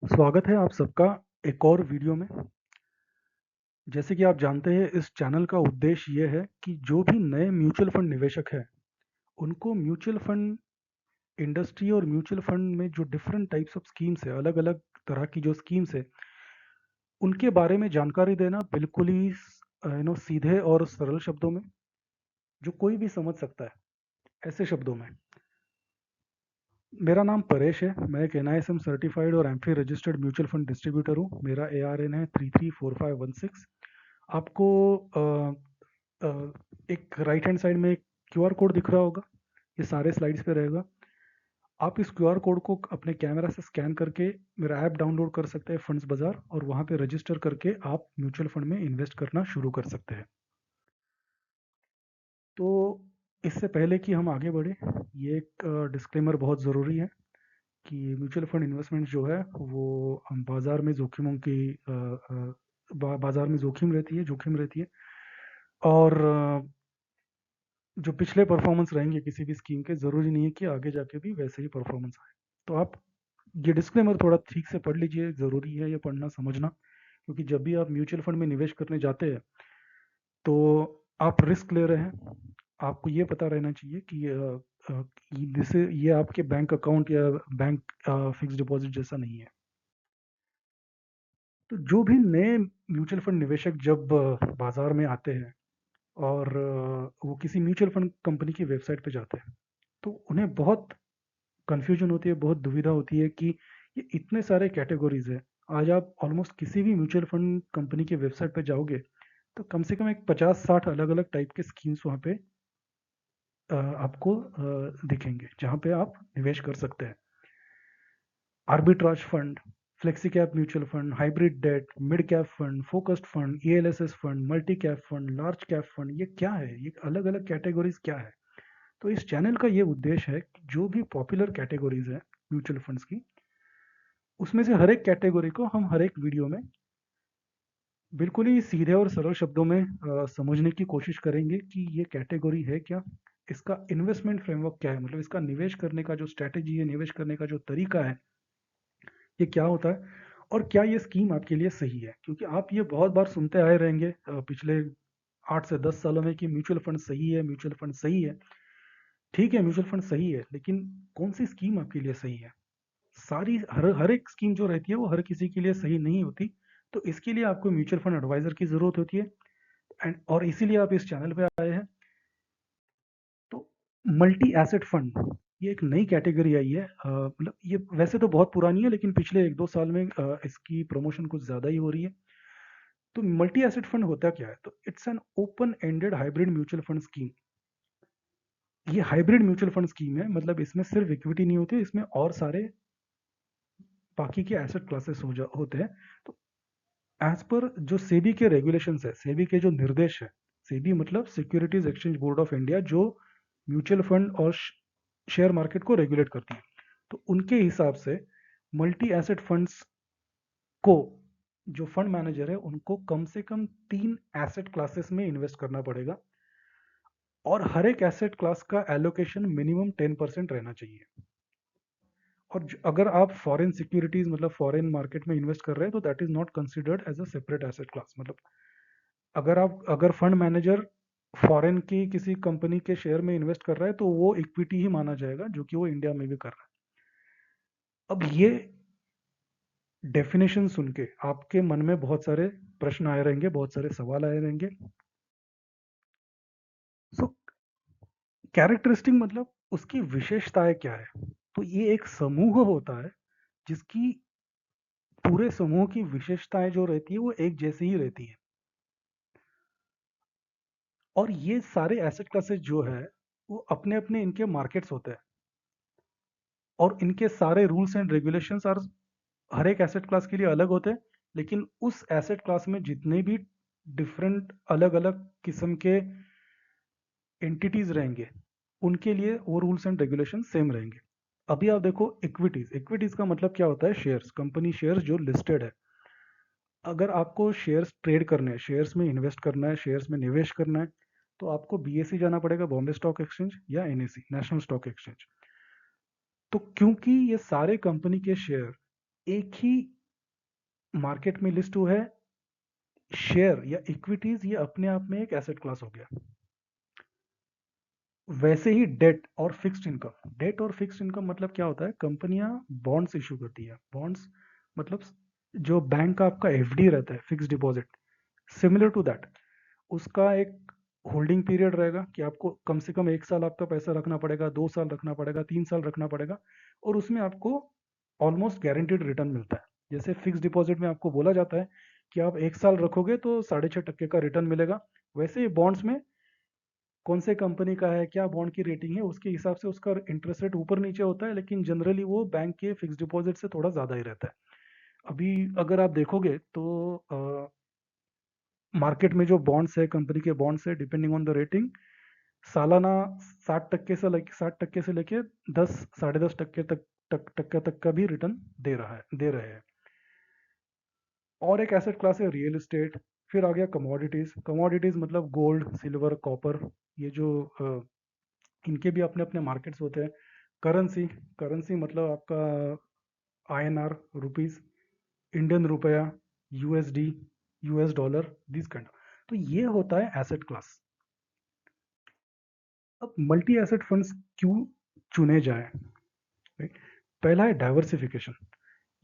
स्वागत है आप सबका एक और वीडियो में। जैसे कि आप जानते हैं इस चैनल का उद्देश्य ये है कि जो भी नए म्यूचुअल फंड निवेशक हैं उनको म्यूचुअल फंड इंडस्ट्री और म्यूचुअल फंड में जो डिफरेंट टाइप्स ऑफ स्कीम्स है, अलग अलग तरह की जो स्कीम्स है, उनके बारे में जानकारी देना बिल्कुल ही सीधे और सरल शब्दों में, जो कोई भी समझ सकता है ऐसे शब्दों में। मेरा नाम परेश है। मैं एक एनआईएसएम सर्टिफाइड और AMFI registered mutual fund distributor हूँ। मेरा एआरएन है 334516। आपको अ, एक राइट हैंड साइड में एक क्यूआर कोड दिख रहा होगा, ये सारे स्लाइड्स पे रहेगा। आप इस क्यूआर कोड को अपने कैमरा से स्कैन करके मेरा ऐप डाउनलोड कर सकते हैं फंड्स बाजार, और वहाँ पे रजिस्टर करके आप म्यूचुअल फंड में इन्वेस्ट करना शुरू कर सकते हैं। तो इससे पहले कि हम आगे बढ़े, ये एक डिस्क्लेमर बहुत ज़रूरी है कि म्यूचुअल फंड इन्वेस्टमेंट जो है वो बाजार में जोखिमों की बाजार में जोखिम रहती है। और जो पिछले परफॉर्मेंस रहेंगे किसी भी स्कीम के, ज़रूरी नहीं है कि आगे जाके भी वैसे ही परफॉर्मेंस आए। तो आप ये डिस्क्लेमर थोड़ा ठीक से पढ़ लीजिए, ज़रूरी है ये पढ़ना समझना, क्योंकि जब भी आप म्यूचुअल फंड में निवेश करने जाते हैं तो आप रिस्क ले रहे हैं। आपको ये पता रहना चाहिए कि जैसे ये आपके बैंक अकाउंट या बैंक फिक्स डिपॉजिट जैसा नहीं है। तो जो भी नए म्यूचुअल फंड निवेशक जब बाजार में आते हैं और वो किसी म्यूचुअल फंड कंपनी की वेबसाइट पे जाते हैं, तो उन्हें बहुत कन्फ्यूजन होती है, बहुत दुविधा होती है कि ये इतने सारे कैटेगरीज है। आज आप ऑलमोस्ट किसी भी म्यूचुअल फंड कंपनी की वेबसाइट पे जाओगे तो कम से कम एक 50-60 अलग अलग टाइप के स्कीम्स वहाँ पे आपको दिखेंगे जहाँ पे आप निवेश कर सकते हैं। Arbitrage fund, flexi cap mutual fund, hybrid debt, mid cap fund, focused fund, ELSS fund, multi cap fund, large cap fund, ये क्या है, ये अलग अलग कैटेगरीज क्या है। तो इस चैनल का ये उद्देश्य है कि जो भी पॉपुलर कैटेगरीज है म्यूचुअल फंड्स की, उसमें से हर एक कैटेगरी को हम हर एक वीडियो में बिल्कुल ही सीधे और सरल शब्दों में समझने की कोशिश करेंगे कि ये कैटेगरी है क्या, इसका इन्वेस्टमेंट फ्रेमवर्क क्या है, मतलब इसका निवेश करने का जो स्ट्रैटेजी है, निवेश करने का जो तरीका है, ये क्या होता है, और क्या ये स्कीम आपके लिए सही है। क्योंकि आप ये बहुत बार सुनते आए रहेंगे पिछले 8 से 10 सालों में कि म्यूचुअल फंड सही है, म्यूचुअल फंड सही है। ठीक है, म्यूचुअल फंड सही है, लेकिन कौन सी स्कीम आपके लिए सही है। सारी हर हर एक स्कीम जो रहती है वो हर किसी के लिए सही नहीं होती। तो इसके लिए आपको म्यूचुअल फंड एडवाइजर की जरूरत होती है। एंड और इसीलिए आप इस चैनल पे आए हैं। तो मल्टी एसेट फंड, ये एक नई कैटेगरी आई है। मतलब ये वैसे तो बहुत पुरानी है, लेकिन पिछले 1-2 साल में इसकी प्रमोशन कुछ ज़्यादा ही हो रही है। तो मल्टी एसेट फंड होता क्या है? तो it's an open ended hybrid mutual fund scheme. ये हाइब्रिड म्यूचुअल फंड स्कीम है, मतलब इसमें सिर्फ इक्विटी नहीं होती, इसमें और सारे बाकी के एसेट क्लासेस होते हैं। तो एज पर जो सेबी के रेगुलेशंस है, सेबी के जो निर्देश है, सेबी मतलब securities exchange board of India, जो म्यूचुअल फंड और शेयर मार्केट को रेगुलेट करती है, तो उनके हिसाब से मल्टी एसेट फंड्स को, जो फंड मैनेजर है उनको कम से कम 3 एसेट क्लासेस में इन्वेस्ट करना पड़ेगा, और हर एक एसेट क्लास का एलोकेशन मिनिमम 10% रहना चाहिए। और अगर आप फॉरेन सिक्योरिटीज मतलब फॉरेन मार्केट में इन्वेस्ट कर रहे हैं तो that is not considered as a separate asset class. मतलब अगर फंड मैनेजर फॉरेन की किसी कंपनी के शेयर में इन्वेस्ट कर रहा है तो वो इक्विटी ही माना जाएगा, जो कि वो इंडिया में भी कर रहा है। अब ये डेफिनेशन सुन के आपके मन में बहुत सारे प्रश्न आए रहेंगे, बहुत सारे सवाल आए रहेंगे। सो कैरेक्टरिस्टिक मतलब उसकी विशेषताएं क्या है। तो ये एक समूह होता है जिसकी पूरे समूह की विशेषताएं जो रहती है वो एक जैसी ही रहती है। और ये सारे एसेट क्लासेस जो है वो अपने अपने इनके मार्केट्स होते हैं, और इनके सारे रूल्स एंड रेगुलेशंस और हर एक एसेट क्लास के लिए अलग होते हैं। लेकिन उस एसेट क्लास में जितने भी डिफरेंट अलग अलग किस्म के एंटिटीज रहेंगे, उनके लिए वो रूल्स एंड रेगुलेशन सेम रहेंगे। अभी आप देखो इक्विटीज, इक्विटीज का मतलब क्या होता है? शेयर्स, कंपनी शेयर्स जो लिस्टेड है। अगर आपको शेयर्स ट्रेड करने हैं, शेयर्स में इन्वेस्ट करना है, शेयर्स में निवेश करना है, तो आपको बीएसई जाना पड़ेगा, बॉम्बे स्टॉक एक्सचेंज, या एनएसई, नेशनल स्टॉक एक्सचेंज। तो क्योंकि ये सारे कंपनी के शेयर एक ही मार्केट में लिस्ट हुआ है, शेयर या इक्विटीज ये अपने आप में एक एसेट क्लास हो गया। वैसे ही डेट और फिक्स्ड इनकम मतलब क्या होता है, कंपनियां बॉन्ड्स इशू करती है। बॉन्ड्स मतलब जो बैंक का आपका एफडी रहता है, fixed deposit, similar to that, उसका एक होल्डिंग पीरियड रहेगा कि आपको कम से कम 1 साल आपका पैसा रखना पड़ेगा, 2 साल रखना पड़ेगा, 3 साल रखना पड़ेगा, और उसमें आपको ऑलमोस्ट गारंटीड रिटर्न मिलता है। जैसे फिक्स डिपॉजिट में आपको बोला जाता है कि आप 1 साल रखोगे तो 6.5% का रिटर्न मिलेगा, वैसे ही बॉन्ड्स में कौन से कंपनी का है, क्या बॉन्ड की रेटिंग है, उसके हिसाब से उसका इंटरेस्ट रेट ऊपर नीचे होता है, लेकिन जनरली वो बैंक के फिक्स डिपॉजिट से थोड़ा ज़्यादा ही रहता है। अभी अगर आप देखोगे तो मार्केट में जो बॉन्ड्स है, कंपनी के बॉन्ड्स है, डिपेंडिंग ऑन द रेटिंग, सालाना 60% से लेके 10 साढ़े 10% तक का भी रिटर्न दे रहे हैं। और एक एसेट क्लास है रियल एस्टेट। फिर आ गया कमोडिटीज। कमोडिटीज मतलब गोल्ड, सिल्वर, कॉपर, ये जो इनके भी अपने अपने मार्केट्स होते हैं। करेंसी, करेंसी मतलब आपका आईएनआर, रुपीस, इंडियन रुपया, USD, US dollar, this kind. तो ये होता है एसेट क्लास। अब मल्टी एसेट फंड्स क्यों चुने जाए, राइट? पहला है डाइवर्सिफिकेशन।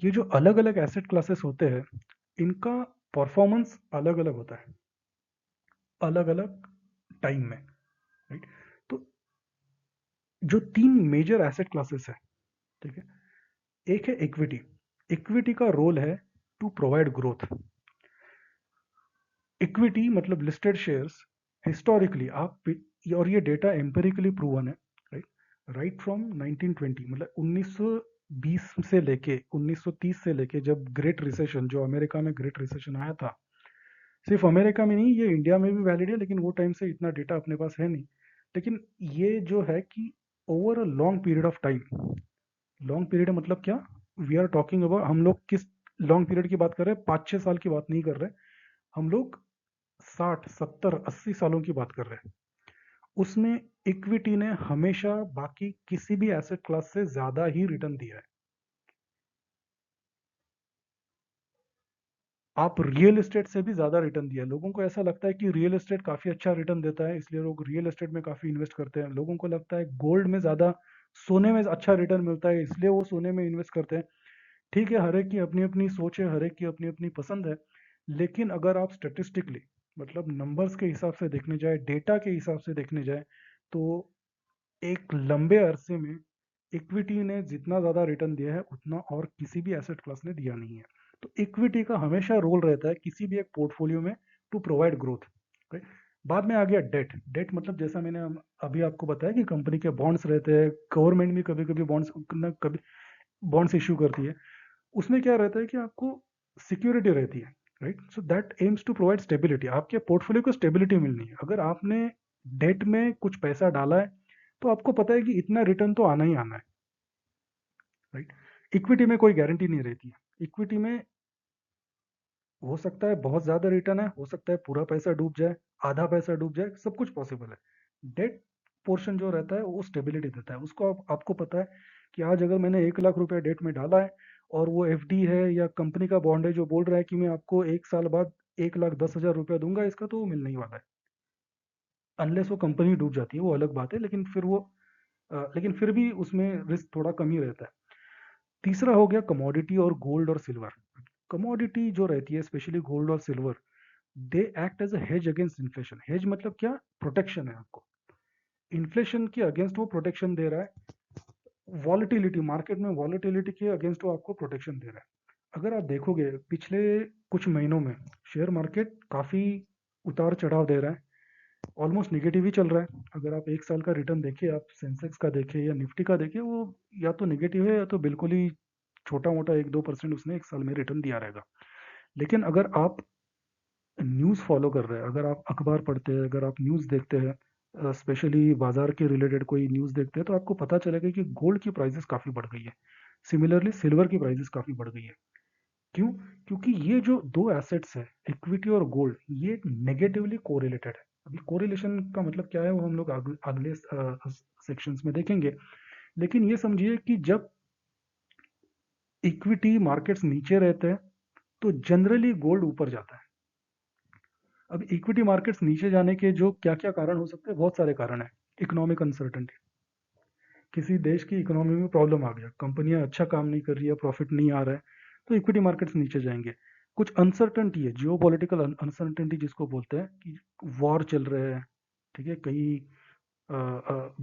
ये जो अलग अलग एसेट क्लासेस होते हैं, इनका परफॉर्मेंस अलग अलग होता है, अलग अलग टाइम में, राइट? तो जो तीन मेजर एसेट क्लासेस है, ठीक है, एक है इक्विटी। इक्विटी का रोल है टू प्रोवाइड ग्रोथ। इक्विटी मतलब लिस्टेड शेयर्स, हिस्टोरिकली आप, और ये डेटा एम्पेरिकली प्रूवन है, राइट? राइट फ्रॉम 1920, मतलब 1920 से लेके 1930 से लेके, जब ग्रेट रिसेशन, जो अमेरिका में ग्रेट रिसेशन आया था, सिर्फ अमेरिका में नहीं, ये इंडिया में भी वैलिड है, लेकिन वो टाइम से इतना डेटा अपने पास है नहीं। लेकिन ये जो है कि over a long period of time, long period मतलब क्या, वी आर टॉकिंग अबाउट, हम लोग किस लॉन्ग पीरियड की बात कर रहे हैं, 5-6 साल की बात नहीं कर रहे, हम लोग 60-70-80 सालों की बात कर रहे हैं। उसमें इक्विटी ने हमेशा बाकी किसी भी एसेट क्लास से ज्यादा ही रिटर्न दिया है। आप रियल एस्टेट से भी ज्यादा रिटर्न दिया है। लोगों को ऐसा लगता है कि रियल एस्टेट काफी अच्छा रिटर्न देता है, इसलिए लोग रियल एस्टेट में काफी इन्वेस्ट करते हैं। लोगों को लगता है गोल्ड में ज्यादा, सोने में अच्छा रिटर्न मिलता है, इसलिए वो सोने में इन्वेस्ट करते हैं। ठीक है, हर एक की अपनी अपनी सोच है, हर एक की अपनी अपनी पसंद है। लेकिन अगर आप स्टेटिस्टिकली, मतलब नंबर्स के हिसाब से देखने जाए, डेटा के हिसाब से देखने जाए, तो एक लंबे अरसे में इक्विटी ने जितना ज़्यादा रिटर्न दिया है, उतना और किसी भी एसेट क्लास ने दिया नहीं है। तो इक्विटी का हमेशा रोल रहता है किसी भी एक पोर्टफोलियो में टू प्रोवाइड ग्रोथ, राइट? बाद में आ गया डेट। डेट मतलब जैसा मैंने अभी आपको बताया कि कंपनी के बॉन्ड्स रहते हैं, गवर्नमेंट भी कभी कभी बॉन्ड्स, कभी बॉन्ड्स इशू करती है। उसमें क्या रहता है कि आपको सिक्योरिटी रहती है, right? So that aims to provide stability, आपके पोर्टफोलियो को स्टेबिलिटी मिलनी है। अगर आपने डेट में कुछ पैसा डाला है, तो आपको पता है कि इतना रिटर्न तो आना ही आना है, राइट? इक्विटी में कोई गारंटी नहीं रहती है। इक्विटी में हो सकता है बहुत ज्यादा रिटर्न है, हो सकता है पूरा पैसा डूब जाए, आधा पैसा डूब जाए, सब कुछ पॉसिबल है। डेट पोर्शन जो रहता है वो स्टेबिलिटी देता है। उसको आपको पता है कि आज अगर मैंने 1 लाख रुपया डेट में डाला है, और वो एफडी है या कंपनी का बॉन्ड है जो बोल रहा है कि मैं आपको 1 साल बाद 1,10,000 रुपया दूंगा, इसका तो वो मिलने ही वाला है। अनलेस वो कंपनी डूब जाती है, वो अलग बात है, लेकिन फिर वो लेकिन फिर भी उसमें रिस्क थोड़ा कम ही रहता है। तीसरा हो गया कमोडिटी और गोल्ड और सिल्वर। कमोडिटी जो रहती है, स्पेशली गोल्ड और silver, they act as a hedge against inflation. Hedge मतलब क्या, प्रोटेक्शन है आपको, इन्फ्लेशन के अगेंस्ट वो प्रोटेक्शन दे रहा है। वॉलेटिलिटी, मार्केट में वॉलेटिलिटी के अगेंस्ट वो आपको प्रोटेक्शन दे रहा है। अगर आप देखोगे पिछले कुछ महीनों में शेयर मार्केट काफी उतार चढ़ाव दे रहा है, ऑलमोस्ट निगेटिव ही चल रहा है। अगर आप 1 साल का रिटर्न देखिए, आप सेंसेक्स का देखिए या निफ्टी का देखिए, वो या तो निगेटिव है या तो बिल्कुल ही छोटा मोटा 1-2% उसने 1 साल में रिटर्न दिया रहेगा। लेकिन अगर आप न्यूज़ फॉलो कर रहे हैं, अगर आप अखबार पढ़ते हैं, अगर आप न्यूज़ देखते हैं, स्पेशली बाजार के रिलेटेड कोई न्यूज़ देखते हैं, तो आपको पता चलेगा कि गोल्ड की प्राइसेस काफ़ी बढ़ गई है। सिमिलरली सिल्वर की प्राइसेस काफ़ी बढ़ गई है। क्यों? क्योंकि ये जो दो एसेट्स है, इक्विटी और गोल्ड, ये नेगेटिवली कोरिलेटेड है। अभी कोरिलेशन का मतलब क्या है, वो हम लोग अगले सेक्शंस में देखेंगे। लेकिन ये समझिए कि जब इक्विटी मार्केट्स नीचे रहते हैं तो जनरली गोल्ड ऊपर जाता है। अब इक्विटी मार्केट्स नीचे जाने के जो क्या क्या कारण हो सकते हैं, बहुत सारे कारण हैं। इकोनॉमिक अनसर्टेनिटी, किसी देश की इकोनॉमी में प्रॉब्लम आ गया, कंपनियां अच्छा काम नहीं कर रही है, प्रॉफिट नहीं आ रहा है, तो इक्विटी मार्केट्स नीचे जाएंगे। कुछ अनसर्टेनिटी है, जियो पॉलिटिकल अनसर्टेनिटी जिसको बोलते हैं, कि वॉर चल रहे हैं, ठीक है, कहीं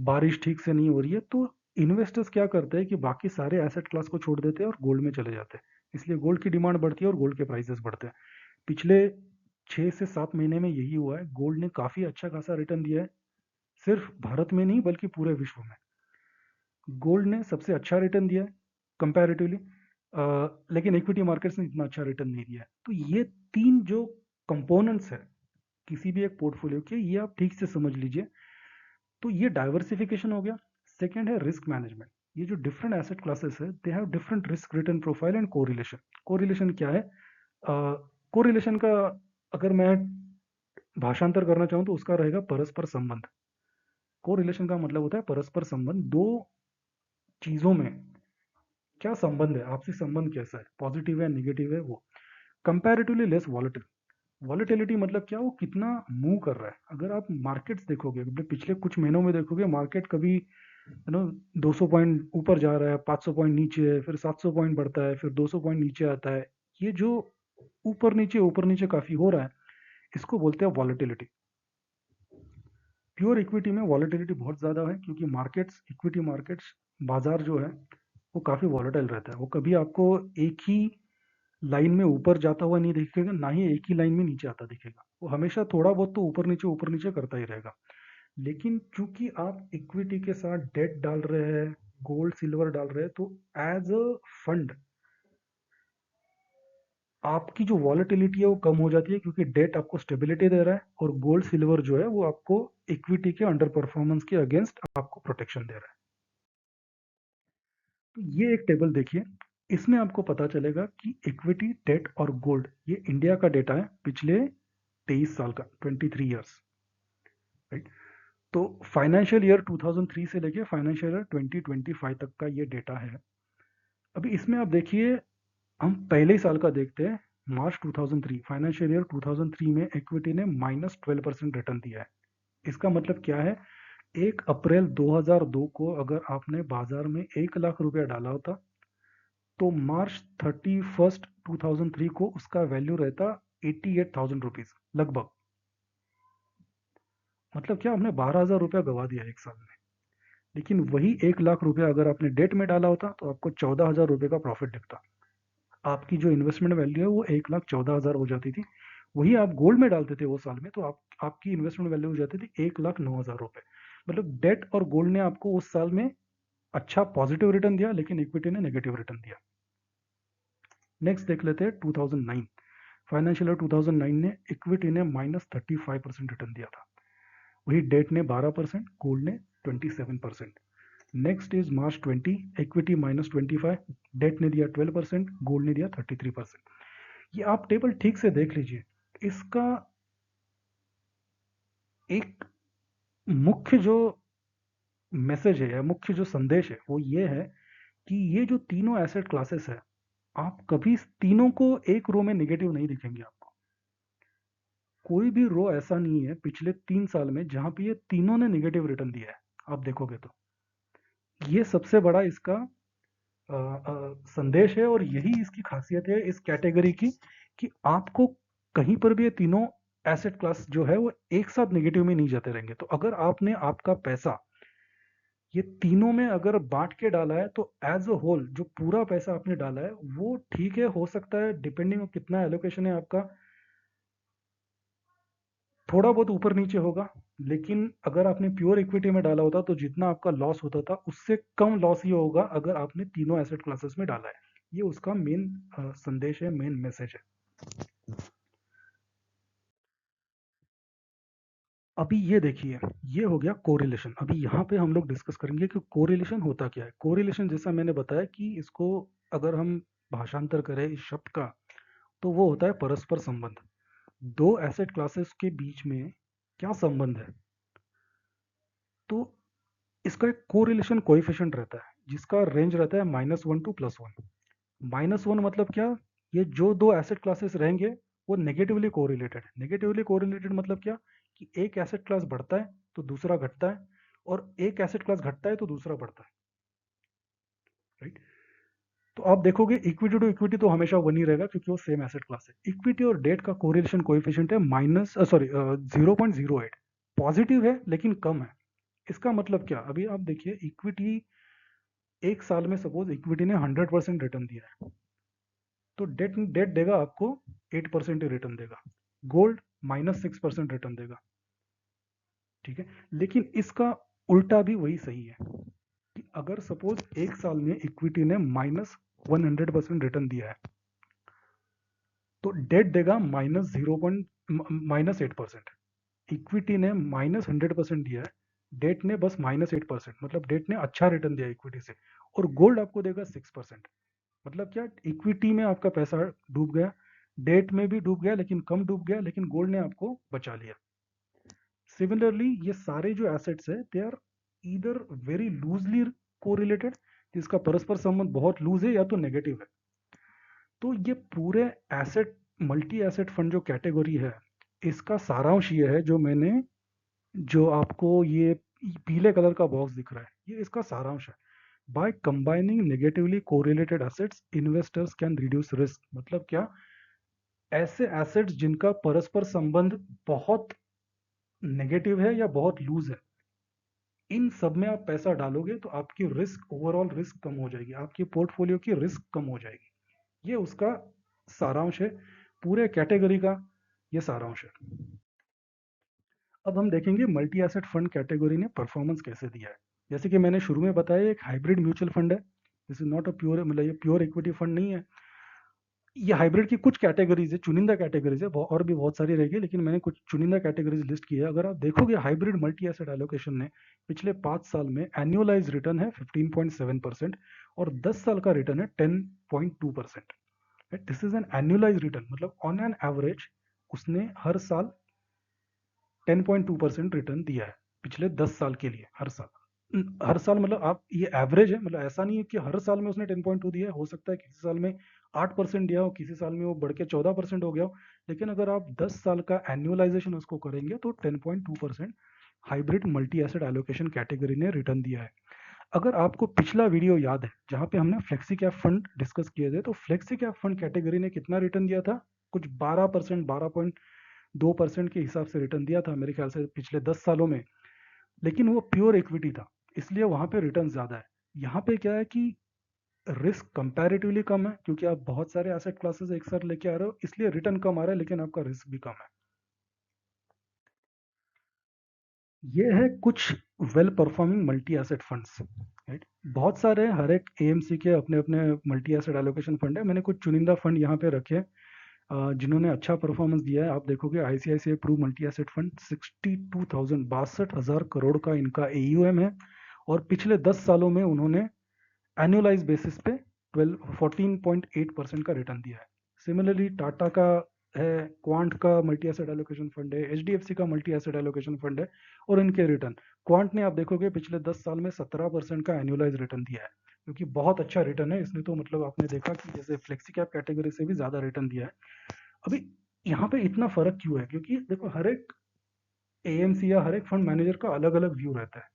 बारिश ठीक से नहीं हो रही है, तो इन्वेस्टर्स क्या करते हैं कि बाकी सारे एसेट क्लास को छोड़ देते हैं और गोल्ड में चले जाते हैं। इसलिए गोल्ड की डिमांड बढ़ती है और गोल्ड के प्राइसेस बढ़ते हैं। पिछले 6 से 7 महीने में यही हुआ है, गोल्ड ने काफी अच्छा खासा रिटर्न दिया है, सिर्फ भारत में नहीं बल्कि पूरे विश्व में। गोल्ड ने सबसे अच्छा रिटर्न दिया है कंपैरेटिवली, लेकिन इक्विटी मार्केट्स ने इतना अच्छा रिटर्न नहीं दिया है। तो ये तीन जो कंपोनेंट्स है किसी भी एक पोर्टफोलियो के, ये आप ठीक से समझ लीजिए। तो ये डाइवर्सिफिकेशन हो गया। सेकंड है रिस्क मैनेजमेंट। ये जो डिफरेंट एसेट क्लासेस है, they have different risk return profile and correlation. Correlation क्या है? कोरिलेशन का अगर मैं भाषांतर करना चाहूँ तो उसका रहेगा परस्पर संबंध। कोरिलेशन का मतलब होता है परस्पर संबंध, दो चीजों में क्या संबंध है, आपसी संबंध कैसा है, पॉजिटिव है नेगेटिव है वो। Comparatively less वॉलेटिल। वॉलेटिलिटी मतलब क्या, वो कितना मूव कर रहा है। अगर आप मार्केट्स देखोगे, अपने पिछले कुछ महीनों में देखोगे, मार्केट कभी 200 पॉइंट ऊपर जा रहा है, 500 पॉइंट नीचे है, फिर 700 पॉइंट बढ़ता है, फिर 200 पॉइंट नीचे आता है। ये जो ऊपर नीचे काफी हो रहा है, इसको बोलते हैं वॉलेटिलिटी। प्योर इक्विटी में वॉलेटिलिटी बहुत ज़्यादा है, क्योंकि मार्केट्स, इक्विटी मार्केट्स, बाजार जो है वो काफ़ी वॉलेटाइल रहता है। वो कभी आपको एक ही लाइन में ऊपर जाता हुआ नहीं दिखेगा, ना ही एक ही लाइन में नीचे आता दिखेगा। वो हमेशा थोड़ा बहुत तो ऊपर नीचे करता ही रहेगा। लेकिन चूंकि आप इक्विटी के साथ डेट डाल रहे हैं, गोल्ड सिल्वर डाल रहे हैं, तो एज अ फंड आपकी जो वॉलेटिलिटी है वो कम हो जाती है, क्योंकि डेट आपको स्टेबिलिटी दे रहा है और गोल्ड सिल्वर जो है वो आपको इक्विटी के अंडर परफॉर्मेंस के अगेंस्ट आपको प्रोटेक्शन दे रहा है। तो ये एक टेबल देखिए, इसमें आपको पता चलेगा कि इक्विटी, डेट और गोल्ड, ये इंडिया का डेटा है पिछले 23 साल का, 23 ईयर्स, राइट। तो फाइनेंशियल ईयर 2003 से लेके फाइनेंशियल ईयर 2025 तक का ये डेटा है। अभी इसमें आप देखिए, हम पहले ही साल का देखते हैं। मार्च 2003, फाइनेंशियल ईयर 2003 में इक्विटी ने -12% रिटर्न दिया है। इसका मतलब क्या है? 1 अप्रैल 2002 को अगर आपने बाजार में 1 लाख रुपया डाला होता, तो मार्च 31 2003 को उसका वैल्यू रहता 88,000 रुपीज लगभग। मतलब क्या, आपने 12,000 रुपया गवा दिया एक साल में। लेकिन वही 1 लाख रुपया अगर आपने डेट में डाला होता तो आपको 14,000 रुपये का प्रॉफिट दिखता। आपकी जो इन्वेस्टमेंट वैल्यू है वो 1,14,000 हो जाती थी। वही आप गोल्ड में डालते थे वो साल में, तो आपकी इन्वेस्टमेंट वैल्यू हो जाती थी 1,09,000 रुपये। मतलब डेट और गोल्ड ने आपको उस साल में अच्छा पॉजिटिव रिटर्न दिया, लेकिन इक्विटी ने नेगेटिव रिटर्न दिया। नेक्स्ट देख लेते हैं 2009। फाइनेंशियल ईयर 2009 ने इक्विटी ने -35% रिटर्न दिया था। वही डेट ने 12%, गोल्ड ने 27%। Next is March 20, equity -25, debt ने दिया 12%, गोल्ड ने दिया 33%। ये आप टेबल ठीक से देख लीजिए। इसका एक मुख्य जो मैसेज है या मुख्य जो संदेश है वो ये है कि ये जो तीनों एसेट क्लासेस है, आप कभी इस तीनों को एक रो में नेगेटिव नहीं दिखेंगे आपको। कोई भी रो ऐसा नहीं है पिछले 3 साल में जहां पे ये तीनों ने नेगेटिव रिटर्न दिया है। आप देखोगे तो ये सबसे बड़ा इसका संदेश है, और यही इसकी खासियत है इस कैटेगरी की, कि आपको कहीं पर भी ये तीनों एसेट क्लास जो है वो एक साथ नेगेटिव में नहीं जाते रहेंगे। तो अगर आपने आपका पैसा ये तीनों में अगर बांट के डाला है, तो एज अ होल जो पूरा पैसा आपने डाला है वो ठीक है, हो सकता है डिपेंडिंग on कितना एलोकेशन है आपका, थोड़ा बहुत ऊपर नीचे होगा। लेकिन अगर आपने प्योर इक्विटी में डाला होता तो जितना आपका लॉस होता था उससे कम लॉस ही होगा अगर आपने तीनों एसेट क्लासेस में डाला है। ये उसका मेन संदेश है, मेन मैसेज है। अभी ये देखिए, ये हो गया कोरिलेशन। अभी यहाँ पे हम लोग डिस्कस करेंगे कि कोरिलेशन होता क्या है। कोरिलेशन जैसा मैंने बताया कि इसको अगर हम भाषांतर करें इस शब्द का, तो वो होता है परस्पर संबंध। दो एसेट क्लासेस के बीच में क्या संबंध है, तो इसका एक कोरिलेशन कोएफिशिएंट रहता है जिसका रेंज रहता है -1 to +1। -1 मतलब क्या? ये जो दो एसेट क्लासेस रहेंगे वो नेगेटिवली कोरिलेटेड है। नेगेटिवली कोरिलेटेड मतलब क्या? कि एक एसेट क्लास बढ़ता है तो दूसरा घटता है, और एक एसेट क्लास घटता है तो दूसरा बढ़ता है, राइट? तो आप देखोगे इक्विटी टू इक्विटी तो हमेशा वन ही रहेगा क्योंकि वो सेम एसेट क्लास है। इक्विटी और डेट का कोरिलेशन कोएफिशिएंट है माइनस सॉरी 0.08। पॉजिटिव है लेकिन कम है। इसका मतलब क्या? अभी आप देखिए इक्विटी, एक साल में सपोज इक्विटी ने 100% रिटर्न दिया है, तो डेट डेट देगा आपको 8% ही रिटर्न देगा। गोल्ड -6% रिटर्न देगा, ठीक है। लेकिन इसका उल्टा भी वही सही है कि अगर सपोज एक साल में इक्विटी ने -100% रिटर्न दिया है, तो डेट देगा -8%। इक्विटी ने -100% दिया है, डेट ने बस -8%, मतलब डेट ने अच्छा रिटर्न दिया इक्विटी से, और गोल्ड आपको देगा 6%। मतलब क्या? इक्विटी में आपका पैसा डूब गया, डेट में भी डूब गया लेकिन कम डूब गया, लेकिन गोल्ड ने आपको बचा लिया। सिमिलरली ये सारे जो एसेट्स है they are either very loosely correlated, जिसका परस्पर संबंध बहुत लूज है, या तो नेगेटिव है। तो ये पूरे एसेट, मल्टी एसेट फंड जो कैटेगरी है, इसका सारांश ये है, जो मैंने, जो आपको ये पीले कलर का बॉक्स दिख रहा है, ये इसका सारांश है। By combining negatively correlated assets investors can reduce risk. मतलब क्या? ऐसे एसेट्स जिनका परस्पर संबंध बहुत नेगेटिव है या बहुत लूज है, इन सब में आप पैसा डालोगे तो आपकी रिस्क, ओवरऑल रिस्क कम हो जाएगी, आपकी पोर्टफोलियो की रिस्क कम हो जाएगी। ये उसका सारांश है, पूरे कैटेगरी का ये सारांश है। अब हम देखेंगे मल्टी एसेट फंड कैटेगरी ने परफॉर्मेंस कैसे दिया है। जैसे कि मैंने शुरू में बताया, एक हाइब्रिड म्यूचुअल फंड है, this is not a pure, मतलब ये प्योर इक्विटी फंड नहीं है। ये हाइब्रिड की कुछ कैटेगरीज है, चुनिंदा कैटेगरीज है, और भी बहुत सारी रहेगी, लेकिन मैंने कुछ चुनिंदा कैटेगरीज लिस्ट की है। अगर आप देखोगे हाइब्रिड मल्टी एसेट एलोकेशन ने पिछले 5 साल में एनुअलाइज रिटर्न है 15.7%, और 10 साल का रिटर्न है 10.2%। This is an annualise return, मतलब ऑन एन एवरेज उसने हर साल 10.2% रिटर्न दिया है पिछले 10 साल के लिए, हर साल। हर साल मतलब आप, ये एवरेज है, मतलब ऐसा नहीं है कि हर साल में उसने 10.2 दिया है। हो सकता है किसी साल में 8% दिया हो, किसी साल में वो बढ़ के 14% हो गया हो, लेकिन अगर आप 10 साल का एनुअलाइजेशन उसको करेंगे तो 10.2% hybrid multi asset allocation category ने रिटर्न दिया है। अगर आपको पिछला वीडियो याद है जहां पे हमने फ्लेक्सी कैप फंड डिस्कस किए थे, तो फ्लेक्सी कैप फंड कैटेगरी ने कितना रिटर्न दिया था? कुछ 12%, 12.2% के हिसाब से रिटर्न दिया था मेरे ख्याल से पिछले 10 सालों में। लेकिन वो प्योर इक्विटी था, इसलिए वहां पे रिटर्न ज्यादा है। यहाँ पे क्या है कि रिस्क कंपैरेटिवली कम है, क्योंकि आप बहुत सारे एसेट क्लासेस एक साथ लेके आ रहे हो, इसलिए रिटर्न कम आ रहा है, लेकिन आपका रिस्क भी कम है। ये है कुछ well performing multi asset funds, right? बहुत सारे हैं, हर एक एएमसी के अपने अपने मल्टी एसेट एलोकेशन फंड है। मैंने कुछ चुनिंदा फंड यहाँ पे रखे हैं जिन्होंने अच्छा परफॉर्मेंस दिया है। आप देखोगे ICICI pru multi asset fund 62,000 का इनका एयूएम है, और पिछले 10 सालों में उन्होंने एनुअलाइज बेसिस पे 14.8% का रिटर्न दिया है। सिमिलरली टाटा का है, क्वांट का मल्टी एसेट एलोकेशन फंड है, एचडीएफसी का मल्टी एसेट एलोकेशन फंड है, और इनके रिटर्न, क्वांट ने आप देखोगे पिछले 10 साल में 17% का एनुअलाइज रिटर्न दिया है, क्योंकि बहुत अच्छा रिटर्न है इसने। तो मतलब आपने देखा कि जैसे फ्लेक्सी कैप कैटेगरी से भी ज्यादा रिटर्न दिया है। अभी यहाँ पे इतना फर्क क्यों है? क्योंकि देखो हर एक एएमसी या हर एक फंड मैनेजर का अलग अलग व्यू रहता है।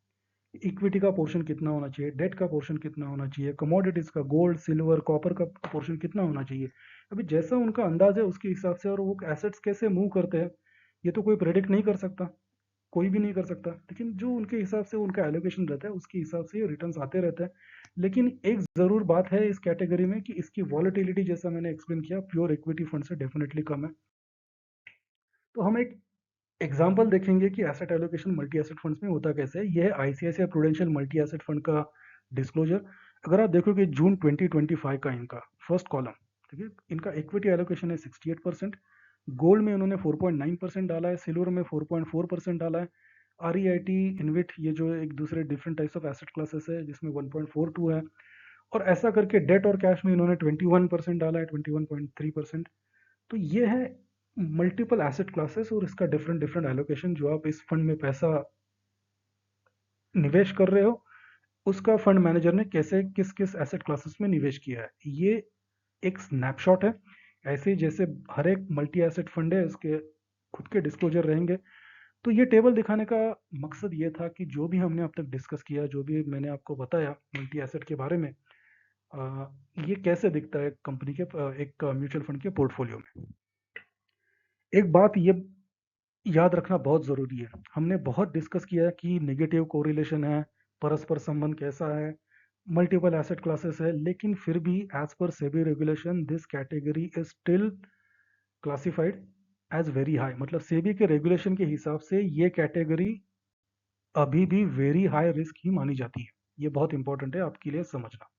इक्विटी का पोर्शन कितना होना चाहिए, डेट का पोर्शन कितना होना चाहिए, कमोडिटीज का, गोल्ड सिल्वर कॉपर का पोर्शन कितना होना चाहिए। अभी जैसा उनका अंदाज है उसके हिसाब से, और वो एसेट्स कैसे मूव करते हैं, ये तो कोई प्रेडिक्ट नहीं कर सकता, कोई भी नहीं कर सकता। लेकिन जो उनके हिसाब से उनका एलोकेशन रहता है, उसके हिसाब से ये रिटर्न्स आते रहते हैं। लेकिन एक जरूर बात है इस कैटेगरी में कि इसकी वॉलेटिलिटी, जैसा मैंने एक्सप्लेन किया, प्योर इक्विटी फंड से डेफिनेटली कम है। तो हम एक एग्जाम्पल देखेंगे कि asset allocation multi asset funds में होता कैसे है। यह है ICICI prudential multi asset fund का डिस्क्लोजर। अगर आप देखोगे जून 2025 का इनका फर्स्ट कॉलम, ठीक है, इनका इक्विटी एलोकेशन है 68%, गोल्ड में उन्होंने 4.9% डाला है, सिल्वर में 4.4% डाला है, आर ई आई टी इनविट, ये जो एक दूसरे different types of asset classes है, जिसमें 1.42 है, और ऐसा करके डेट और कैश में इन्होंने 21% डाला है, 21.3%। तो ये है मल्टीपल एसेट क्लासेस और इसका डिफरेंट डिफरेंट एलोकेशन। जो आप इस फंड में पैसा निवेश कर रहे हो, उसका फंड मैनेजर ने कैसे किस किस एसेट क्लासेस में निवेश किया है, ये एक स्नैपशॉट है। ऐसे ही जैसे हर एक मल्टी एसेट फंड है, इसके खुद के डिस्क्लोजर रहेंगे। तो ये टेबल दिखाने का मकसद ये था कि जो भी हमने अब तक डिस्कस किया, जो भी मैंने आपको बताया मल्टी एसेट के बारे में, अ, ये कैसे दिखता है कंपनी के एक म्यूचुअल फंड के पोर्टफोलियो में। एक बात ये याद रखना बहुत ज़रूरी है, हमने बहुत डिस्कस किया है कि नेगेटिव कोरिलेशन है, परस्पर संबंध कैसा है, मल्टीपल एसेट क्लासेस है, लेकिन फिर भी एज पर SEBI regulation this category is still classified as very high. मतलब सेबी के रेगुलेशन के हिसाब से ये कैटेगरी अभी भी वेरी हाई रिस्क ही मानी जाती है। ये बहुत इंपॉर्टेंट है आपके लिए समझना।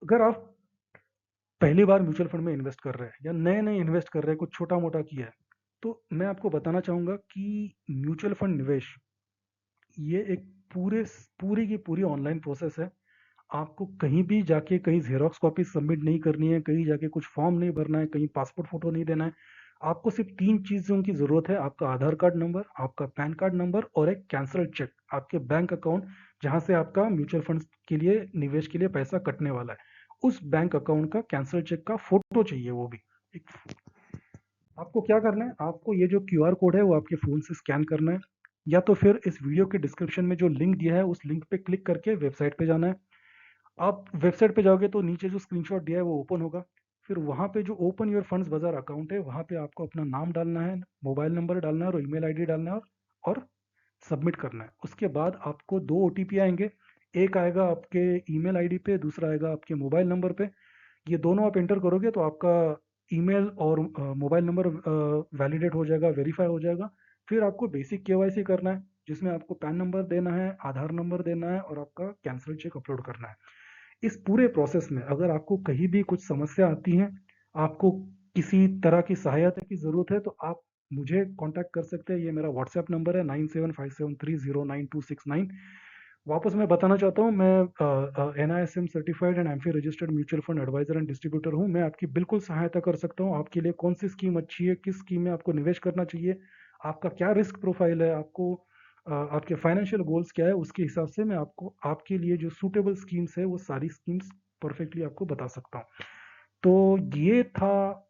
अगर आप पहली बार म्यूचुअल फंड में इन्वेस्ट कर रहे हैं या नए नए इन्वेस्ट कर रहे हैं, कुछ छोटा मोटा किया है, तो मैं आपको बताना चाहूंगा कि म्यूचुअल फंड निवेश ये एक पूरी की पूरी ऑनलाइन प्रोसेस है। आपको कहीं भी जाके कहीं जेरोक्स कॉपी सबमिट नहीं करनी है, कहीं जाके कुछ फॉर्म नहीं भरना है, कहीं पासपोर्ट फोटो नहीं देना है। आपको सिर्फ तीन चीजों की जरूरत है: आपका आधार कार्ड नंबर, आपका पैन कार्ड नंबर और एक कैंसल चेक आपके बैंक अकाउंट जहां से आपका म्यूचुअल फंड के लिए निवेश के लिए पैसा कटने वाला है। उस बैंक अकाउंट का कैंसल चेक का फोटो चाहिए, वो भी एक। आपको क्या करना है, आपको ये जो क्यूआर कोड है वो आपके फ़ोन से स्कैन करना है, या तो फिर इस वीडियो के डिस्क्रिप्शन में जो लिंक दिया है उस लिंक पे क्लिक करके वेबसाइट पे जाना है। आप वेबसाइट पे जाओगे तो नीचे जो स्क्रीनशॉट दिया है वो ओपन होगा। फिर वहाँ पे जो ओपन योर फंड्स बाजार अकाउंट है, वहाँ पे आपको अपना नाम डालना है, मोबाइल नंबर डालना है और ईमेल आईडी डालना है, और सबमिट करना है। उसके बाद आपको दो ओटीपी आएंगे। एक आएगा आपके ईमेल आईडी पे, दूसरा आएगा आपके मोबाइल नंबर पे। ये दोनों आप एंटर करोगे तो आपका ईमेल और मोबाइल नंबर वैलिडेट हो जाएगा, वेरीफाई हो जाएगा। फिर आपको बेसिक केवाईसी करना है, जिसमें आपको पैन नंबर देना है, आधार नंबर देना है और आपका कैंसिल चेक अपलोड करना है। इस पूरे प्रोसेस में अगर आपको कहीं भी कुछ समस्या आती है, आपको किसी तरह की सहायता की ज़रूरत है, तो आप मुझे कांटेक्ट कर सकते हैं। ये मेरा व्हाट्सएप नंबर है 9757309269। वापस मैं बताना चाहता हूँ, मैं NISM certified and MF registered mutual fund advisor and distributor हूँ। मैं आपकी बिल्कुल सहायता कर सकता हूँ। आपके लिए कौन सी स्कीम अच्छी है, किस स्कीम में आपको निवेश करना चाहिए, आपका क्या रिस्क प्रोफाइल है, आपको आपके फाइनेंशियल गोल्स क्या है, उसके हिसाब से मैं आपको आपके लिए जो सूटेबल स्कीम्स है वो सारी स्कीम्स परफेक्टली आपको बता सकता हूँ। तो ये था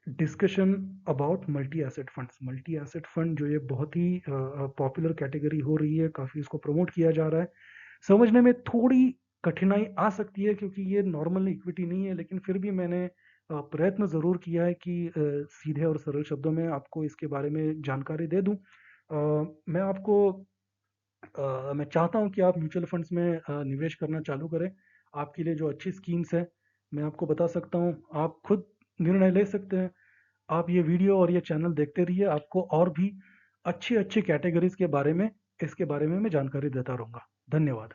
discussion about multi asset funds. Multi asset fund जो ये बहुत ही पॉपुलर कैटेगरी हो रही है, काफ़ी इसको प्रमोट किया जा रहा है। समझने में थोड़ी कठिनाई आ सकती है क्योंकि ये नॉर्मल इक्विटी नहीं है, लेकिन फिर भी मैंने प्रयत्न ज़रूर किया है कि सीधे और सरल शब्दों में आपको इसके बारे में जानकारी दे दूं। मैं आपको मैं चाहता हूं कि आप म्यूचुअल फंड्स में निवेश करना चालू करें। आपके लिए जो अच्छी स्कीम्स है मैं आपको बता सकता हूं, आप खुद निर्णय ले सकते हैं। आप ये वीडियो और ये चैनल देखते रहिए, आपको और भी अच्छी अच्छी कैटेगरीज के बारे में इसके बारे में मैं जानकारी देता रहूँगा। धन्यवाद।